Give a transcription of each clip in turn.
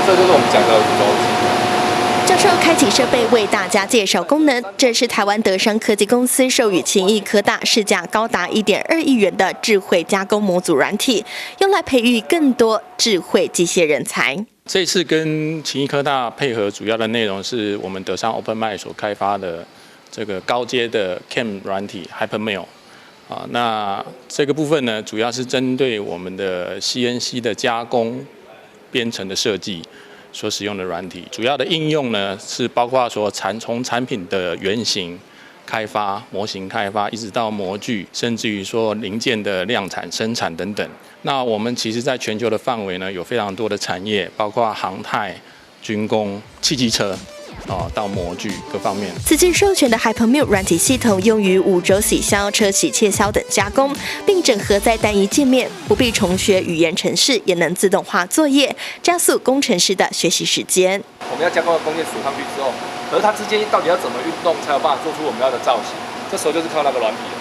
这就是我们讲的五轴机。教授开启设备为大家介绍功能，这是台湾德商科技公司授予勤益科大市价高达1.2亿元的智慧加工模组软体，用来培育更多智慧机械人才。这次跟勤益科大配合，主要的内容是我们德商 OpenMind 所开发的这个高阶的 CAM 软体 HyperMill。那这个部分呢，主要是针对我们的 CNC 的加工、编程的设计所使用的软体。主要的应用呢，是包括说从产品的原型开发、模型开发，一直到模具，甚至于说零件的量产、生产等等。那我们其实在全球的范围呢，有非常多的产业，包括航太、军工、汽机车。到模具各方面。此次授权的 HyperMill 软体系统用于5轴洗削、车洗切削等加工，并整合在单一界面，不必重学语言程式，也能自动化作业，加速工程师的学习时间。我们要加工的工件数上去之后，可是它之间到底要怎么运动才有办法做出我们要的造型？这时候就是靠那个软体了。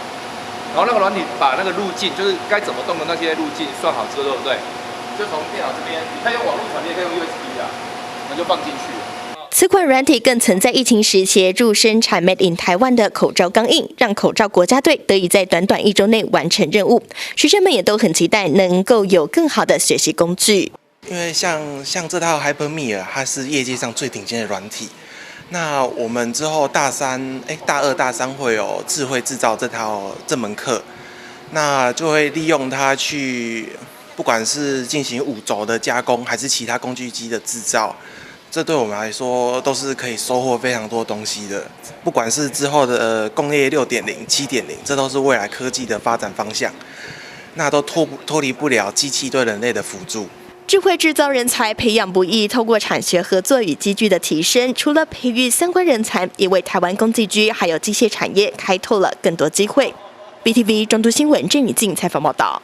然后那个软体把那个路径，就是该怎么动的那些路径算好之后，对不对？就从电脑这边，你可以用网络传，你也可以用 USB 啊，我们就放进去了。此款软体更曾在疫情时协助生产 Made in 台湾的口罩钢印，让口罩国家队得以在短短1周内完成任务。学生们也都很期待能够有更好的学习工具。因为像这套 HyperMill， 它是业界上最顶尖的软体。那我们之后大二、大三会有智慧制造这门课，那就会利用它去，不管是进行5轴的加工，还是其他工具机的制造。这对我们来说都是可以收获非常多东西的，不管是之后的工业6.0、7.0，这都是未来科技的发展方向，那都脱离不了机器对人类的辅助。智慧制造人才培养不易，透过产学合作与机具的提升，除了培育相关人才，也为台湾工技居还有机械产业开拓了更多机会。BTV 中都新闻郑宇静采访报道。